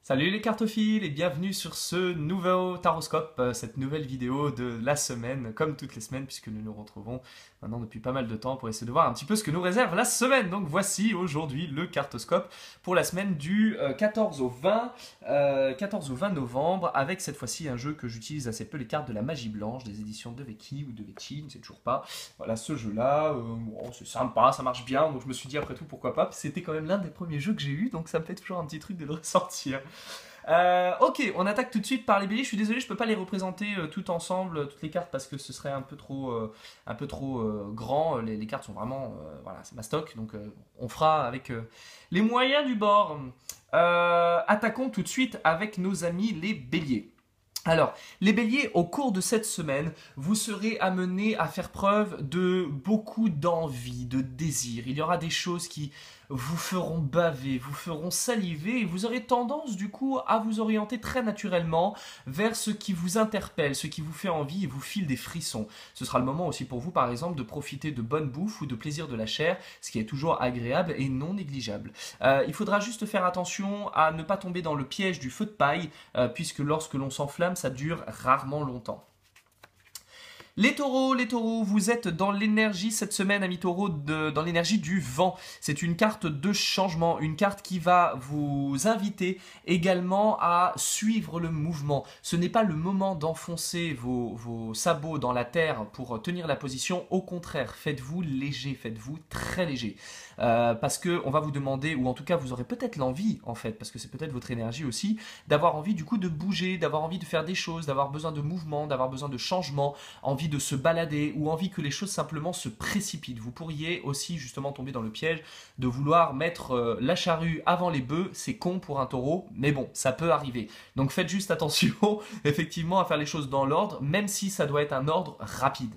Salut les cartophiles et bienvenue sur ce nouveau taroscope, cette nouvelle vidéo de la semaine, comme toutes les semaines, puisque nous nous retrouvons maintenant depuis pas mal de temps pour essayer de voir un petit peu ce que nous réserve la semaine. Donc voici aujourd'hui le cartoscope pour la semaine du 14 au 20, 14 au 20 novembre, avec cette fois-ci un jeu que j'utilise assez peu, les cartes de la magie blanche, des éditions de Vecchi ou de Vecchi, je ne sais toujours pas. Voilà ce jeu-là, bon, c'est sympa, ça marche bien, donc je me suis dit après tout pourquoi pas, c'était quand même l'un des premiers jeux que j'ai eu, donc ça me fait toujours un petit truc de le ressortir. Ok, on attaque tout de suite par les béliers. Je suis désolé, je peux pas les représenter tout ensemble, toutes les cartes, parce que ce serait un peu trop grand. Les cartes sont vraiment, voilà, c'est ma stock, donc on fera avec les moyens du bord. Attaquons tout de suite avec nos amis les béliers. Alors, les béliers, au cours de cette semaine, vous serez amenés à faire preuve de beaucoup d'envie, de désir. Il y aura des choses qui vous feront baver, vous feront saliver, et vous aurez tendance du coup à vous orienter très naturellement vers ce qui vous interpelle, ce qui vous fait envie et vous file des frissons. Ce sera le moment aussi pour vous, par exemple, de profiter de bonne bouffe ou de plaisir de la chair, ce qui est toujours agréable et non négligeable. Il faudra juste faire attention à ne pas tomber dans le piège du feu de paille, puisque lorsque l'on s'enflamme, ça dure rarement longtemps. Les taureaux, vous êtes dans l'énergie cette semaine, amis taureaux, dans l'énergie du vent. C'est une carte de changement, une carte qui va vous inviter également à suivre le mouvement. Ce n'est pas le moment d'enfoncer vos sabots dans la terre pour tenir la position. Au contraire, faites-vous léger, faites-vous très léger. Parce qu'on va vous demander, ou en tout cas vous aurez peut-être l'envie en fait, parce que c'est peut-être votre énergie aussi, d'avoir envie du coup de bouger, d'avoir envie de faire des choses, d'avoir besoin de mouvement, d'avoir besoin de changement, envie de se balader ou envie que les choses simplement se précipitent. Vous pourriez aussi justement tomber dans le piège de vouloir mettre la charrue avant les bœufs. C'est con pour un taureau, mais bon, ça peut arriver. Donc faites juste attention effectivement à faire les choses dans l'ordre, même si ça doit être un ordre rapide.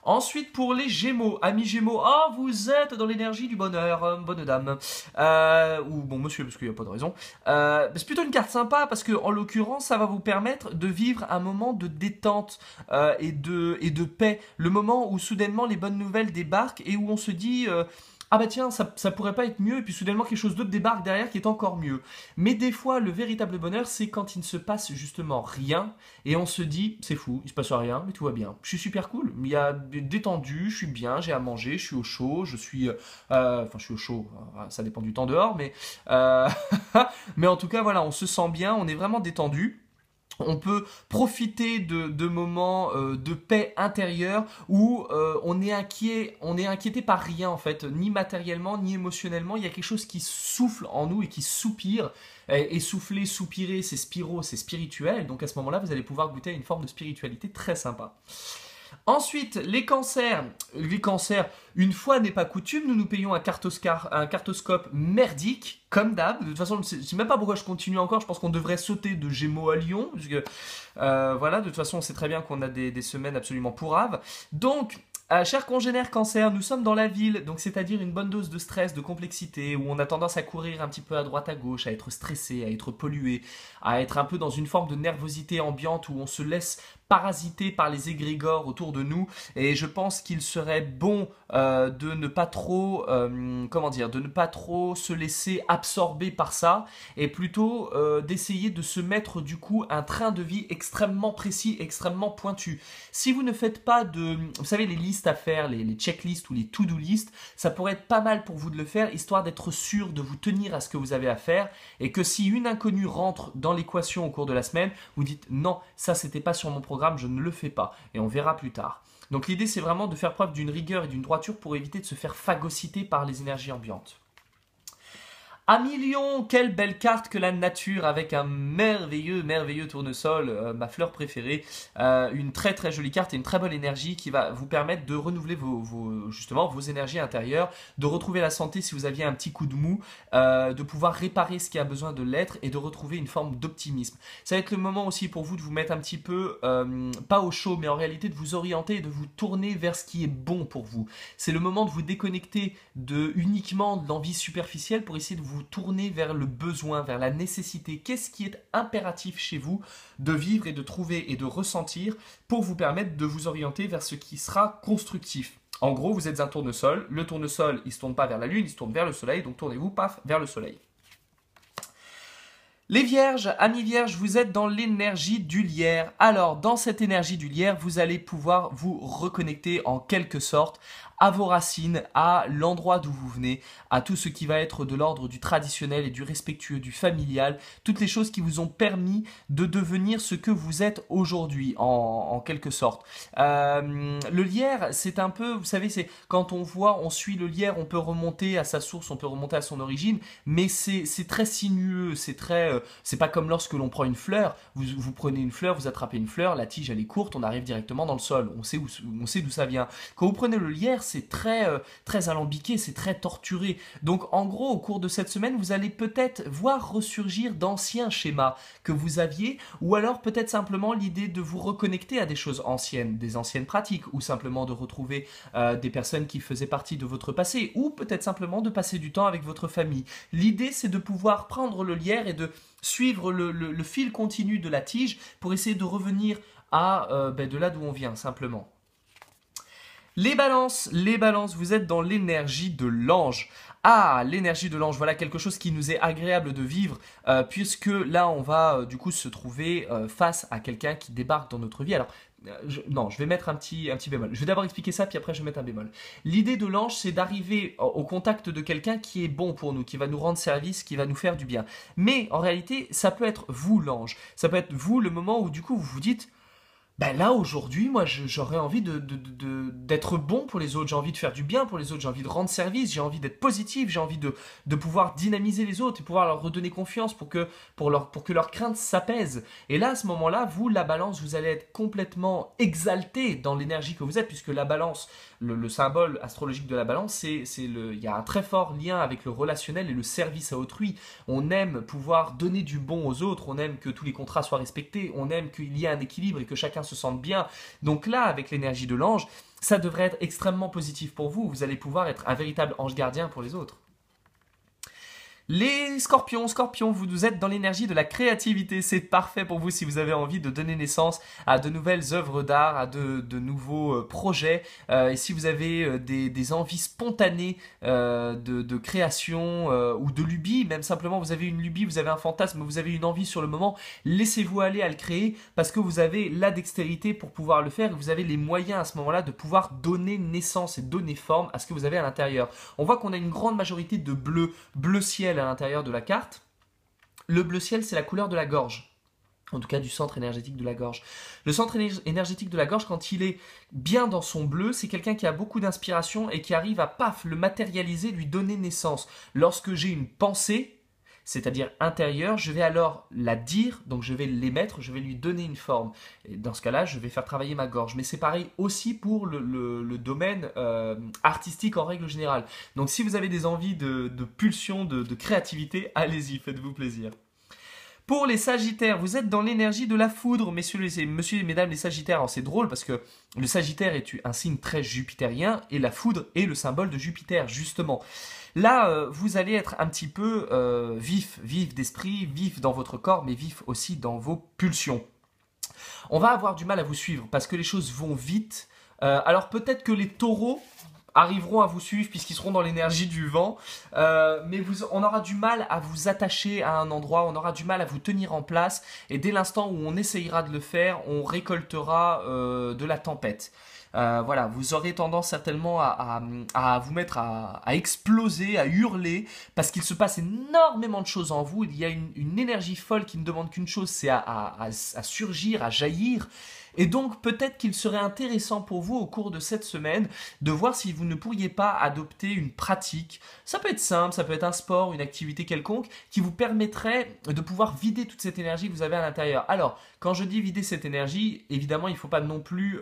Ensuite, pour les Gémeaux, amis Gémeaux, vous êtes dans l'énergie du bonheur, bonne dame, ou bon monsieur, parce qu'il n'y a pas de raison. C'est plutôt une carte sympa, parce que en l'occurrence, ça va vous permettre de vivre un moment de détente et de paix. Le moment où soudainement les bonnes nouvelles débarquent et où on se dit... ah bah tiens, ça pourrait pas être mieux, et puis soudainement quelque chose d'autre débarque derrière qui est encore mieux. Mais des fois, le véritable bonheur, c'est quand il ne se passe justement rien, et on se dit, c'est fou, il se passe rien, mais tout va bien. Je suis super cool, il y a détendu, je suis bien, j'ai à manger, je suis au chaud, je suis au chaud, ça dépend du temps dehors, euh, mais en tout cas, voilà, on se sent bien, on est vraiment détendu. On peut profiter de moments de paix intérieure où on est inquiété par rien en fait, ni matériellement ni émotionnellement. Il y a quelque chose qui souffle en nous et qui soupire. Et souffler, soupirer, c'est spiro, c'est spirituel. Donc à ce moment-là, vous allez pouvoir goûter à une forme de spiritualité très sympa. Ensuite, les cancers. Les cancers, une fois n'est pas coutume, nous payons un cartoscope merdique, comme d'hab. De toute façon, je ne sais même pas pourquoi je continue encore. Je pense qu'on devrait sauter de Gémeaux à Lion. Puisque, voilà, de toute façon, on sait très bien qu'on a des semaines absolument pourraves. Donc, chers congénères cancer, nous sommes dans la ville, donc c'est-à-dire une bonne dose de stress, de complexité, où on a tendance à courir un petit peu à droite à gauche, à être stressé, à être pollué, à être un peu dans une forme de nervosité ambiante où on se laisse parasiter par les égrégores autour de nous. Et je pense qu'il serait bon de ne pas trop, de ne pas trop se laisser absorber par ça, et plutôt d'essayer de se mettre du coup un train de vie extrêmement précis, extrêmement pointu. Si vous ne faites pas vous savez, les listes à faire, les checklists ou les to-do list, ça pourrait être pas mal pour vous de le faire, histoire d'être sûr de vous tenir à ce que vous avez à faire, et que si une inconnue rentre dans l'équation au cours de la semaine, vous dites non, ça c'était pas sur mon programme, je ne le fais pas, et on verra plus tard. Donc l'idée c'est vraiment de faire preuve d'une rigueur et d'une droiture pour éviter de se faire phagocyter par les énergies ambiantes. Ami Lion, quelle belle carte que la nature avec un merveilleux tournesol, ma fleur préférée, une très très jolie carte et une très bonne énergie qui va vous permettre de renouveler justement vos énergies intérieures, de retrouver la santé si vous aviez un petit coup de mou, de pouvoir réparer ce qui a besoin de l'être et de retrouver une forme d'optimisme. Ça va être le moment aussi pour vous de vous mettre un petit peu, pas au chaud, mais en réalité de vous orienter et de vous tourner vers ce qui est bon pour vous. C'est le moment de vous déconnecter uniquement de l'envie superficielle pour essayer de vous tourner vers le besoin, vers la nécessité. Qu'est-ce qui est impératif chez vous de vivre et de trouver et de ressentir pour vous permettre de vous orienter vers ce qui sera constructif. En gros, vous êtes un tournesol. Le tournesol, il ne se tourne pas vers la lune, il se tourne vers le soleil. Donc tournez-vous, paf, vers le soleil. Les vierges, amis vierges, vous êtes dans l'énergie du lierre. Alors, dans cette énergie du lierre, vous allez pouvoir vous reconnecter en quelque sorte à vos racines, à l'endroit d'où vous venez, à tout ce qui va être de l'ordre du traditionnel et du respectueux, du familial, toutes les choses qui vous ont permis de devenir ce que vous êtes aujourd'hui, en quelque sorte. Le lierre, c'est un peu, vous savez, c'est quand on suit le lierre, on peut remonter à sa source, on peut remonter à son origine, mais c'est très sinueux, c'est pas comme lorsque l'on prend une fleur, vous prenez une fleur, vous attrapez une fleur, la tige elle est courte, on arrive directement dans le sol, on sait d'où ça vient. Quand vous prenez le lierre, c'est très alambiqué, c'est très torturé. Donc en gros, au cours de cette semaine, vous allez peut-être voir ressurgir d'anciens schémas que vous aviez, ou alors peut-être simplement l'idée de vous reconnecter à des choses anciennes, des anciennes pratiques, ou simplement de retrouver des personnes qui faisaient partie de votre passé, ou peut-être simplement de passer du temps avec votre famille. L'idée, c'est de pouvoir prendre le lierre et de suivre le fil continu de la tige pour essayer de revenir à de là d'où on vient, simplement. Les balances, vous êtes dans l'énergie de l'ange. Ah, l'énergie de l'ange, voilà quelque chose qui nous est agréable de vivre, puisque là, on va du coup se trouver face à quelqu'un qui débarque dans notre vie. Alors, je vais mettre un petit bémol. Je vais d'abord expliquer ça, puis après je vais mettre un bémol. L'idée de l'ange, c'est d'arriver au contact de quelqu'un qui est bon pour nous, qui va nous rendre service, qui va nous faire du bien. Mais en réalité, ça peut être vous l'ange. Ça peut être vous le moment où du coup vous vous dites, ben là aujourd'hui, moi j'aurais envie d'être bon pour les autres, j'ai envie de faire du bien pour les autres, j'ai envie de rendre service, j'ai envie d'être positif, j'ai envie de pouvoir dynamiser les autres et pouvoir leur redonner confiance pour que leurs craintes s'apaisent. Et là, à ce moment-là, vous, la balance, vous allez être complètement exalté dans l'énergie que vous êtes, puisque la balance, le symbole astrologique de la balance, il y a un très fort lien avec le relationnel et le service à autrui. On aime pouvoir donner du bon aux autres, on aime que tous les contrats soient respectés, on aime qu'il y ait un équilibre et que chacun se sente bien. Donc là, avec l'énergie de l'ange, ça devrait être extrêmement positif pour vous. Vous allez pouvoir être un véritable ange gardien pour les autres. Les scorpions, vous êtes dans l'énergie de la créativité, c'est parfait pour vous si vous avez envie de donner naissance à de nouvelles œuvres d'art, à de nouveaux projets, et si vous avez des envies spontanées de création ou de lubie, même simplement vous avez une lubie, vous avez un fantasme, vous avez une envie sur le moment, laissez-vous aller à le créer parce que vous avez la dextérité pour pouvoir le faire et vous avez les moyens à ce moment-là de pouvoir donner naissance et donner forme à ce que vous avez à l'intérieur. On voit qu'on a une grande majorité de bleu ciel à l'intérieur de la carte. Le bleu ciel, c'est la couleur de la gorge, en tout cas du centre énergétique de la gorge. Le centre énergétique de la gorge, quand il est bien dans son bleu, c'est quelqu'un qui a beaucoup d'inspiration et qui arrive à, le matérialiser, lui donner naissance. Lorsque j'ai une pensée, c'est-à-dire intérieure, je vais alors la dire, donc je vais l'émettre, je vais lui donner une forme. Et dans ce cas-là, je vais faire travailler ma gorge. Mais c'est pareil aussi pour le domaine artistique en règle générale. Donc si vous avez des envies de pulsion, de créativité, allez-y, faites-vous plaisir. Pour les Sagittaires, vous êtes dans l'énergie de la foudre, messieurs et mesdames les Sagittaires. Alors c'est drôle parce que le Sagittaire est un signe très jupitérien et la foudre est le symbole de Jupiter, justement. Là, vous allez être un petit peu vif d'esprit, vif dans votre corps, mais vif aussi dans vos pulsions. On va avoir du mal à vous suivre parce que les choses vont vite. Alors peut-être que les taureaux arriveront à vous suivre puisqu'ils seront dans l'énergie du vent, mais on aura du mal à vous attacher à un endroit, on aura du mal à vous tenir en place, et dès l'instant où on essayera de le faire, on récoltera de la tempête. Voilà, vous aurez tendance certainement à vous mettre à exploser, à hurler, parce qu'il se passe énormément de choses en vous. Il y a une énergie folle qui ne demande qu'une chose, c'est à surgir, à jaillir. Et donc peut-être qu'il serait intéressant pour vous au cours de cette semaine de voir si vous ne pourriez pas adopter une pratique. Ça peut être simple, ça peut être un sport, une activité quelconque qui vous permettrait de pouvoir vider toute cette énergie que vous avez à l'intérieur. Alors, quand je dis vider cette énergie, évidemment, il ne faut pas non plus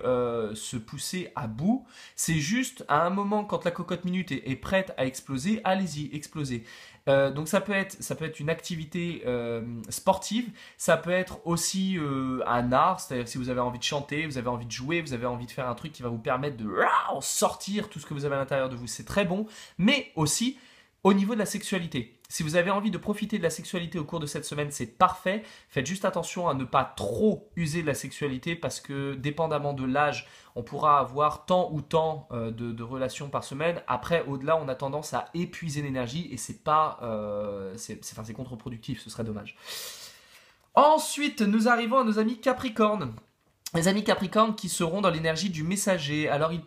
se pousser à bout. C'est juste à un moment, quand la cocotte minute est prête à exploser, allez-y, explosez. Donc ça peut être une activité sportive, ça peut être aussi un art, c'est-à-dire si vous avez envie de chanter, vous avez envie de jouer, vous avez envie de faire un truc qui va vous permettre de sortir tout ce que vous avez à l'intérieur de vous, c'est très bon, mais aussi Au niveau de la sexualité, si vous avez envie de profiter de la sexualité au cours de cette semaine, c'est parfait. Faites juste attention à ne pas trop user de la sexualité parce que dépendamment de l'âge, on pourra avoir tant ou tant de relations par semaine. Après, au-delà, on a tendance à épuiser l'énergie et c'est pas, c'est contre-productif, ce serait dommage. Ensuite, nous arrivons à nos amis Capricorne. Les amis Capricorne qui seront dans l'énergie du messager. Alors ils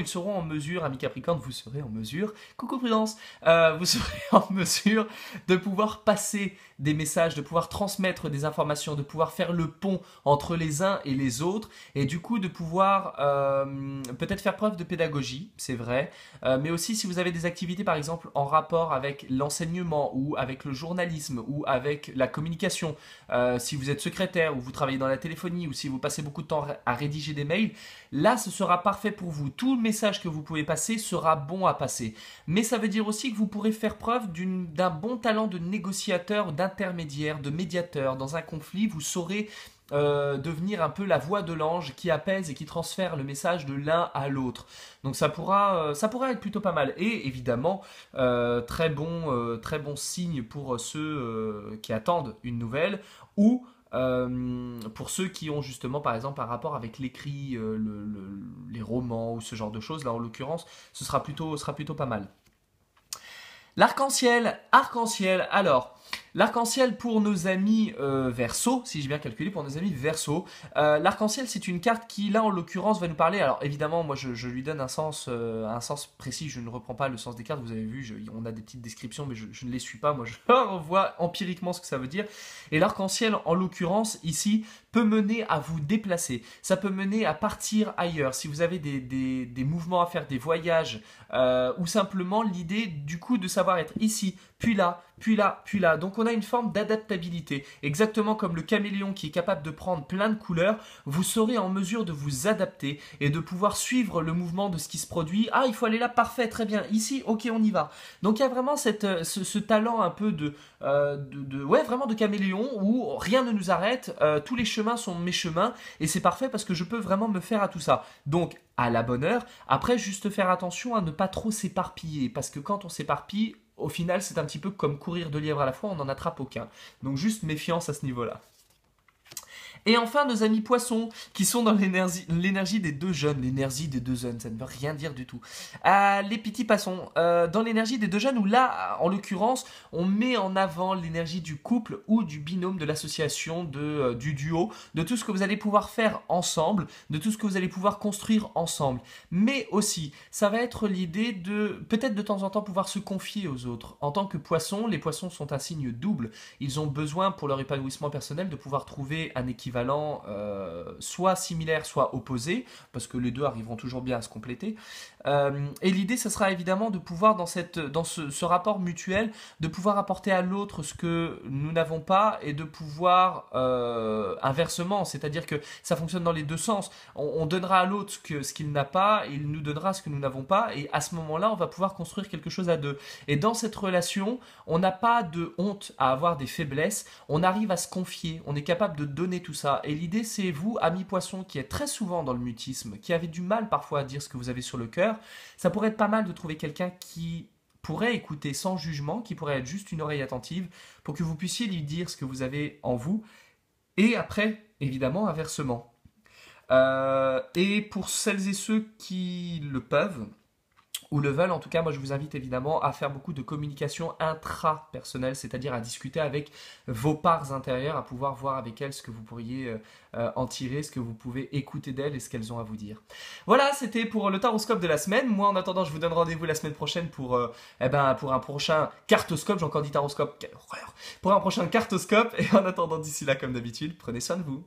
seront en mesure, amis Capricorne, vous serez en mesure, coucou Prudence, vous serez en mesure de pouvoir passer des messages, de pouvoir transmettre des informations, de pouvoir faire le pont entre les uns et les autres, et du coup de pouvoir peut-être faire preuve de pédagogie, c'est vrai, mais aussi si vous avez des activités par exemple en rapport avec l'enseignement ou avec le journalisme ou avec la communication, si vous êtes secrétaire ou vous travaillez dans la téléphonie ou si vous passez beaucoup de temps à rédiger des mails, là ce sera parfait pour vous. Tout le message que vous pouvez passer sera bon à passer. Mais ça veut dire aussi que vous pourrez faire preuve d'un bon talent de négociateur, d'intermédiaire, de médiateur. Dans un conflit, vous saurez devenir un peu la voix de l'ange qui apaise et qui transfère le message de l'un à l'autre. Donc ça pourra être plutôt pas mal. Et évidemment, très bon signe pour ceux qui attendent une nouvelle ou pour ceux qui ont justement par exemple un rapport avec l'écrit, les romans ou ce genre de choses, là en l'occurrence, ce sera plutôt pas mal. L'arc-en-ciel, alors... L'arc-en-ciel pour nos amis Verseau, si j'ai bien calculé, pour nos amis Verseau. L'arc-en-ciel, c'est une carte qui, là, en l'occurrence, va nous parler. Alors, évidemment, moi, je lui donne un sens précis. Je ne reprends pas le sens des cartes. Vous avez vu, on a des petites descriptions, mais je ne les suis pas. Moi, je vois empiriquement ce que ça veut dire. Et l'arc-en-ciel, en l'occurrence, ici, peut mener à vous déplacer. Ça peut mener à partir ailleurs. Si vous avez des mouvements à faire, des voyages, ou simplement l'idée, du coup, de savoir être ici, puis là, puis là, puis là. Donc on a une forme d'adaptabilité. Exactement comme le caméléon qui est capable de prendre plein de couleurs, vous serez en mesure de vous adapter et de pouvoir suivre le mouvement de ce qui se produit. Ah, il faut aller là, parfait, très bien. Ici, ok, on y va. Donc il y a vraiment ce talent un peu vraiment de caméléon où rien ne nous arrête, tous les chemins sont mes chemins et c'est parfait parce que je peux vraiment me faire à tout ça. Donc à la bonne heure. Après, juste faire attention à ne pas trop s'éparpiller parce que quand on s'éparpille, au final, c'est un petit peu comme courir 2 lièvres à la fois, on n'en attrape aucun. Donc juste méfiance à ce niveau-là. Et enfin, nos amis poissons, qui sont dans l'énergie des deux jeunes. L'énergie des deux jeunes, ça ne veut rien dire du tout. Les petits poissons, dans l'énergie des deux jeunes, où là, en l'occurrence, on met en avant l'énergie du couple ou du binôme, de l'association, du duo, de tout ce que vous allez pouvoir faire ensemble, de tout ce que vous allez pouvoir construire ensemble. Mais aussi, ça va être l'idée de, peut-être de temps en temps, pouvoir se confier aux autres. En tant que poissons, les poissons sont un signe double. Ils ont besoin, pour leur épanouissement personnel, de pouvoir trouver un équivalent soit similaire, soit opposé, parce que les deux arriveront toujours bien à se compléter. Et l'idée, ce sera évidemment de pouvoir, dans ce rapport mutuel, de pouvoir apporter à l'autre ce que nous n'avons pas et de pouvoir inversement, c'est-à-dire que ça fonctionne dans les deux sens. On donnera à l'autre ce qu'il n'a pas et il nous donnera ce que nous n'avons pas et à ce moment-là, on va pouvoir construire quelque chose à deux. Et dans cette relation, on n'a pas de honte à avoir des faiblesses, on arrive à se confier, on est capable de donner tout ça. Et l'idée, c'est vous, amis poissons, qui êtes très souvent dans le mutisme, qui avez du mal parfois à dire ce que vous avez sur le cœur, ça pourrait être pas mal de trouver quelqu'un qui pourrait écouter sans jugement, qui pourrait être juste une oreille attentive, pour que vous puissiez lui dire ce que vous avez en vous, et après, évidemment, inversement. Et pour celles et ceux qui le peuvent, ou le veulent, en tout cas, moi je vous invite évidemment à faire beaucoup de communication intra-personnelle, c'est-à-dire à discuter avec vos parts intérieures, à pouvoir voir avec elles ce que vous pourriez en tirer, ce que vous pouvez écouter d'elles et ce qu'elles ont à vous dire. Voilà, c'était pour le taroscope de la semaine. Moi, en attendant, je vous donne rendez-vous la semaine prochaine pour un prochain cartoscope. J'ai encore dit taroscope, quelle horreur! Pour un prochain cartoscope. Et en attendant, d'ici là, comme d'habitude, prenez soin de vous.